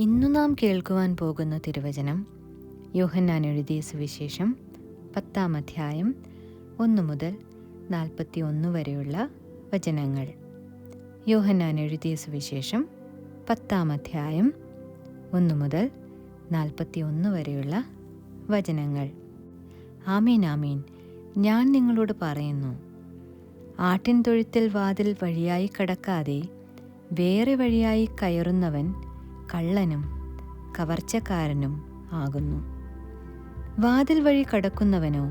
ഇന്നു നാം കേൾക്കുവാൻ പോകുന്ന തിരുവചനം യോഹന്നാൻ എഴുതിയ സുവിശേഷം 10-ാം അധ്യായം 1 മുതൽ 41 വരെയുള്ള വചനങ്ങൾ. യോഹന്നാൻ എഴുതിയ സുവിശേഷം 10-ാം അധ്യായം 1 മുതൽ 41 വരെയുള്ള വചനങ്ങൾ. ആമീൻ ആമീൻ, ഞാൻ നിങ്ങളോട് പറയുന്നു, ആട്ടിൻ തൊഴുത്തിൽ വാതിൽ വഴിയായി കടക്കാതെ വേറെ വഴിയായി കയറുന്നവൻ കള്ളനും കവർച്ചക്കാരനും ആകുന്നു. വാതിൽ വഴി കടക്കുന്നവനോ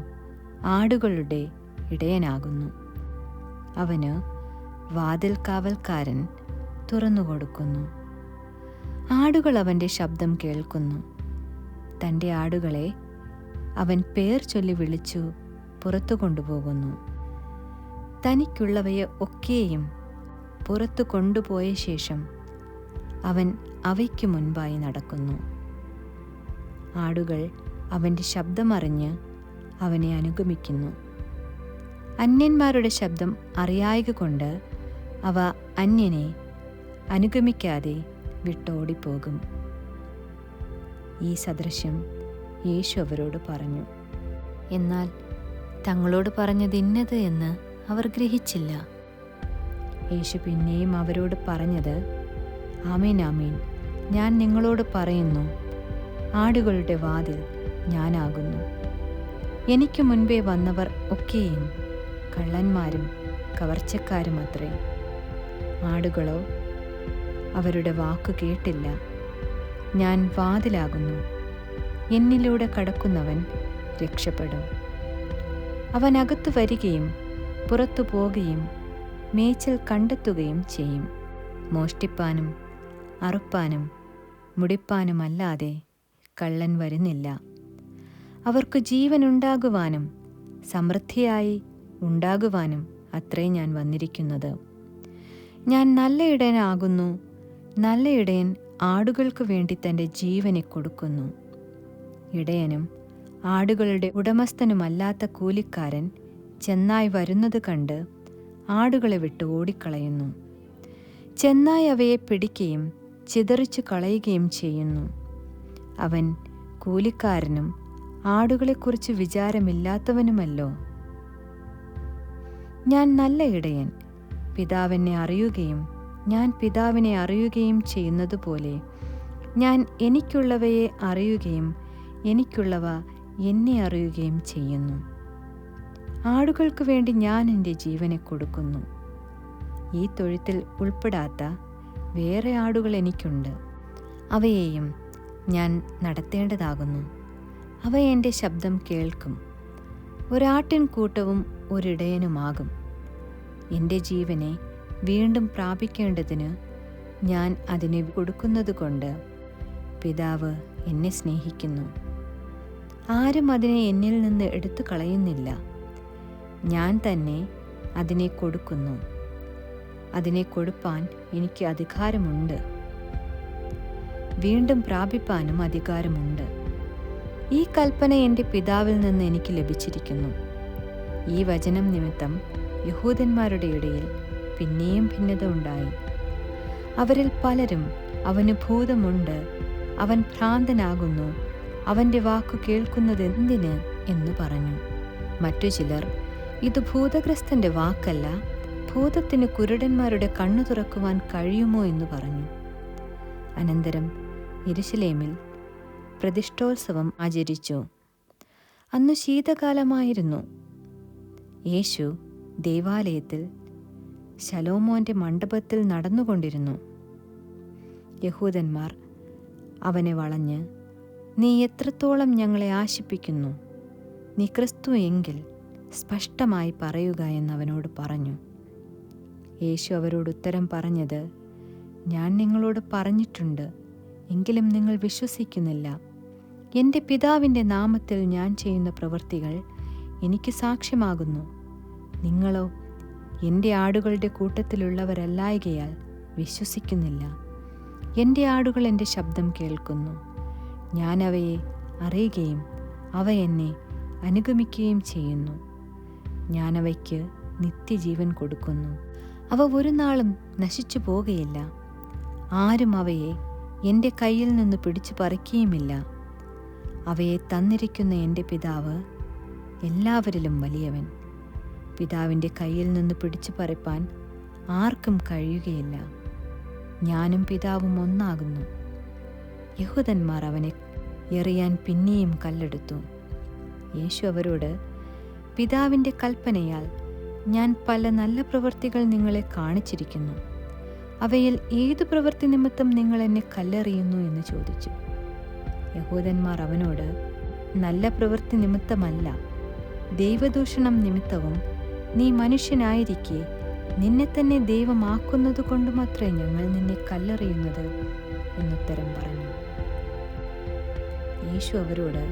ആടുകളുടെ ഇടയനാകുന്നു. അവന് വാതിൽ കാവൽക്കാരൻ തുറന്നുകൊടുക്കുന്നു. ആടുകൾ അവൻ്റെ ശബ്ദം കേൾക്കുന്നു. തൻ്റെ ആടുകളെ അവൻ പേർ ചൊല്ലി വിളിച്ചു പുറത്തു കൊണ്ടുപോകുന്നു. തനിക്കുള്ളവയെ ഒക്കെയും പുറത്തു കൊണ്ടുപോയ ശേഷം അവൻ അവയ്ക്ക് മുൻപായി നടക്കുന്നു. ആടുകൾ അവൻ്റെ ശബ്ദമറിഞ്ഞ് അവനെ അനുഗമിക്കുന്നു. അന്യന്മാരുടെ ശബ്ദം അറിയായ്കകൊണ്ട് അവ അന്യനെ അനുഗമിക്കാതെ വിട്ടോടിപ്പോകും. ഈ സദൃശ്യം യേശു അവരോട് പറഞ്ഞു. എന്നാൽ തങ്ങളോട് പറഞ്ഞത് ഇന്നത് എന്ന് അവർ ഗ്രഹിച്ചില്ല. യേശു പിന്നെയും അവരോട് പറഞ്ഞത്, ആമീൻ ആമീൻ, ഞാൻ നിങ്ങളോട് പറയുന്നു, ആടുകളുടെ വാതിൽ ഞാനാകുന്നു. എനിക്ക് മുൻപേ വന്നവർ ഒക്കെയും കള്ളന്മാരും കവർച്ചക്കാരും അത്രേ. ആടുകളോ അവരുടെ വാക്കു കേട്ടില്ല. ഞാൻ വാതിലാകുന്നു. എന്നിലൂടെ കടക്കുന്നവൻ രക്ഷപ്പെടും. അവൻ അകത്തു വരികയും പുറത്തു പോകുകയും മേച്ചിൽ കണ്ടെത്തുകയും ചെയ്യും. മോഷ്ടിപ്പാനും അറുപ്പാനും മുടിപ്പാനുമല്ലാതെ കള്ളൻ വരുന്നില്ല. അവർക്ക് ജീവനുണ്ടാകുവാനും സമൃദ്ധിയായി ഉണ്ടാകുവാനും അത്രേ ഞാൻ വന്നിരിക്കുന്നത്. ഞാൻ നല്ല ഇടയനാകുന്നു. നല്ല ഇടയൻ ആടുകൾക്ക് വേണ്ടി തൻ്റെ ജീവനെ കൊടുക്കുന്നു. ഇടയനും ആടുകളുടെ ഉടമസ്ഥനുമല്ലാത്ത കൂലിക്കാരൻ ചെന്നായ് വരുന്നത് കണ്ട് ആടുകളെ വിട്ട് ഓടിക്കളയുന്നു. ചെന്നായ് അവയെ പിടിക്കുകയും ചിതറിച്ചു കളയുകയും ചെയ്യുന്നു. അവൻ കൂലിക്കാരനും ആടുകളെക്കുറിച്ച് വിചാരമില്ലാത്തവനുമല്ലോ. ഞാൻ നല്ല ഇടയൻ. പിതാവിനെ അറിയുകയും ഞാൻ പിതാവിനെ അറിയുകയും ചെയ്യുന്നതുപോലെ ഞാൻ എനിക്കുള്ളവയെ അറിയുകയും എനിക്കുള്ളവ എന്നെ അറിയുകയും ചെയ്യുന്നു. ആടുകൾക്ക് വേണ്ടി ഞാൻ എൻ്റെ ജീവനെ കൊടുക്കുന്നു. ഈ തൊഴുത്തിൽ ഉൾപ്പെടാത്ത വേറെ ആടുകൾ എനിക്കുണ്ട്. അവയെയും ഞാൻ നടത്തേണ്ടതാകുന്നു. അവ എൻ്റെ ശബ്ദം കേൾക്കും. ഒരാട്ടിൻ കൂട്ടവും ഒരിടയനുമാകും. എൻ്റെ ജീവനെ വീണ്ടും പ്രാപിക്കേണ്ടതിന് ഞാൻ അതിനെ കൊടുക്കുന്നത് കൊണ്ട് പിതാവ് എന്നെ സ്നേഹിക്കുന്നു. ആരും അതിനെ എന്നിൽ നിന്ന് എടുത്തു കളയുന്നില്ല. ഞാൻ തന്നെ അതിനെ കൊടുക്കുന്നു. അതിനെ കൊടുപ്പാൻ എനിക്ക് അധികാരമുണ്ട്. വീണ്ടും പ്രാപിപ്പാനും അധികാരമുണ്ട്. ഈ കൽപ്പന എൻ്റെ പിതാവിൽ നിന്ന് എനിക്ക് ലഭിച്ചിരിക്കുന്നു. ഈ വചനം നിമിത്തം യഹൂദന്മാരുടെ ഇടയിൽ പിന്നെയും ഭിന്നത ഉണ്ടായി. അവരിൽ പലരും, അവന് ഭൂതമുണ്ട്, അവൻ ഭ്രാന്തനാകുന്നു, അവൻ്റെ വാക്കു കേൾക്കുന്നത് എന്തിന് എന്ന് പറഞ്ഞു. മറ്റു ചിലർ, ഇത് ഭൂതഗ്രസ്തന്റെ വാക്കല്ല, ഭൂതത്തിന് കുരുടന്മാരുടെ കണ്ണു തുറക്കുവാൻ കഴിയുമോ എന്ന് പറഞ്ഞു. അനന്തരം യെരൂശലേമിൽ പ്രതിഷ്ഠോത്സവം ആചരിച്ചു. അന്നു ശീതകാലമായിരുന്നു. യേശു ദേവാലയത്തിൽ ശലോമോന്റെ മണ്ഡപത്തിൽ നടന്നുകൊണ്ടിരുന്നു. യഹൂദന്മാർ അവനെ വളഞ്ഞ്, നീ എത്രത്തോളം ഞങ്ങളെ ആശിപ്പിക്കുന്നു? നീ ക്രിസ്തു എങ്കിൽ സ്പഷ്ടമായി പറയുക എന്നവനോട് പറഞ്ഞു. യേശു അവരോട് ഉത്തരം പറഞ്ഞത്, ഞാൻ നിങ്ങളോട് പറഞ്ഞിട്ടുണ്ട്, എങ്കിലും നിങ്ങൾ വിശ്വസിക്കുന്നില്ല. എൻ്റെ പിതാവിൻ്റെ നാമത്തിൽ ഞാൻ ചെയ്യുന്ന പ്രവൃത്തികൾ എനിക്ക് സാക്ഷ്യമാകുന്നു. നിങ്ങളോ എൻ്റെ ആടുകളുടെ കൂട്ടത്തിലുള്ളവരല്ലായ്കയാൽ വിശ്വസിക്കുന്നില്ല. എൻ്റെ ആടുകൾ എൻ്റെ ശബ്ദം കേൾക്കുന്നു. ഞാൻ അവയെ അറിയുകയും അവ എന്നെ അനുഗമിക്കുകയും ചെയ്യുന്നു. ഞാൻ അവയ്ക്ക് നിത്യജീവൻ കൊടുക്കുന്നു. അവ ഒരു നാളും നശിച്ചു പോകുകയില്ല. ആരും അവയെ എൻ്റെ കയ്യിൽ നിന്ന് പിടിച്ചു പറിക്കുകയുമില്ല. അവയെ തന്നിരിക്കുന്ന എൻ്റെ പിതാവ് എല്ലാവരിലും വലിയവൻ. പിതാവിൻ്റെ കയ്യിൽ നിന്ന് പിടിച്ചു പറിപ്പാൻ ആർക്കും കഴിയുകയില്ല. ഞാനും പിതാവും ഒന്നാകുന്നു. യഹൂദന്മാർ അവനെ എറിയാൻ പിന്നെയും കല്ലെടുത്തു. യേശു അവരോട്, പിതാവിൻ്റെ കൽപ്പനയാൽ ഞാൻ പല നല്ല പ്രവൃത്തികൾ നിങ്ങളെ കാണിച്ചിരിക്കുന്നു. അവയിൽ ഏതു പ്രവൃത്തി നിമിത്തം നിങ്ങൾ എന്നെ കല്ലെറിയുന്നു എന്ന് ചോദിച്ചു. യഹൂദന്മാർ അവനോട്, നല്ല പ്രവൃത്തി നിമിത്തമല്ല, ദൈവദൂഷണം നിമിത്തവും നീ മനുഷ്യനായിരിക്കെ നിന്നെ തന്നെ ദൈവമാക്കുന്നത് കൊണ്ടുമത്രേ ഞങ്ങൾ നിന്നെ കല്ലെറിയുന്നത് എന്നുത്തരം പറഞ്ഞു. യേശു അവരോട്,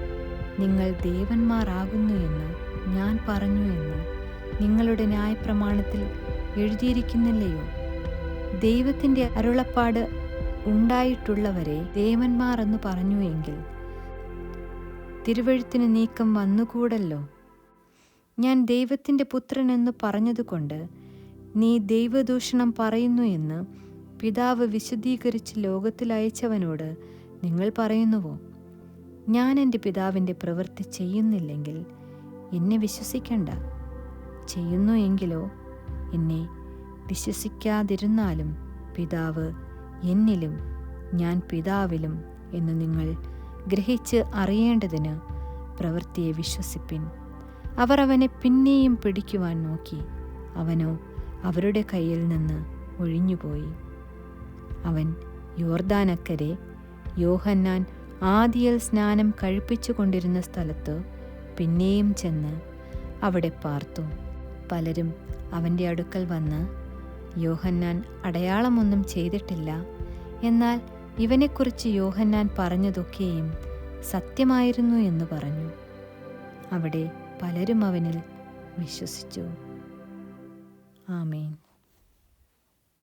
നിങ്ങൾ ദേവന്മാരാകുന്നു എന്ന് ഞാൻ പറഞ്ഞു എന്ന് നിങ്ങളുടെ ന്യായപ്രമാണത്തിൽ എഴുതിയിരിക്കുന്നില്ലയോ? ദൈവത്തിൻ്റെ അരുളപ്പാട് ഉണ്ടായിട്ടുള്ളവരെ ദേവന്മാർ എന്ന് പറഞ്ഞു എങ്കിൽ തിരുവെഴുത്തിന് നീക്കം വന്നുകൂടല്ലോ. ഞാൻ ദൈവത്തിൻ്റെ പുത്രൻ എന്ന് പറഞ്ഞതുകൊണ്ട് നീ ദൈവദൂഷണം പറയുന്നു എന്ന് പിതാവ് വിശദീകരിച്ച് ലോകത്തിൽ അയച്ചവനോട് നിങ്ങൾ പറയുന്നുവോ? ഞാൻ എൻ്റെ പിതാവിൻ്റെ പ്രവൃത്തി ചെയ്യുന്നില്ലെങ്കിൽ എന്നെ വിശ്വസിക്കണ്ട. ചെയ്യുന്നു എങ്കിലോ എന്നെ വിശ്വസിക്കാതിരുന്നാലും പിതാവ് എന്നിലും ഞാൻ പിതാവിലും എന്ന് നിങ്ങൾ ഗ്രഹിച്ച് അറിയേണ്ടതിന് പ്രവൃത്തിയെ വിശ്വസിപ്പിൻ. അവർ അവനെ പിന്നെയും പിടിക്കുവാൻ നോക്കി. അവനോ അവരുടെ കയ്യിൽ നിന്ന് ഒഴിഞ്ഞുപോയി. അവൻ യോർദാനക്കരെ യോഹന്നാൻ ആദിയിൽ സ്നാനം കഴിപ്പിച്ചു കൊണ്ടിരുന്ന സ്ഥലത്ത് പിന്നെയും ചെന്ന് അവിടെ പാർത്തു. പലരും അവൻ്റെ അടുക്കൽ വന്ന്, യോഹന്നാൻ അടയാളമൊന്നും ചെയ്തിട്ടില്ല, എന്നാൽ ഇവനെക്കുറിച്ച് യോഹന്നാൻ പറഞ്ഞതൊക്കെയും സത്യമായിരുന്നു എന്ന് പറഞ്ഞു. അവിടെ പലരും അവനിൽ വിശ്വസിച്ചു. ആമേൻ.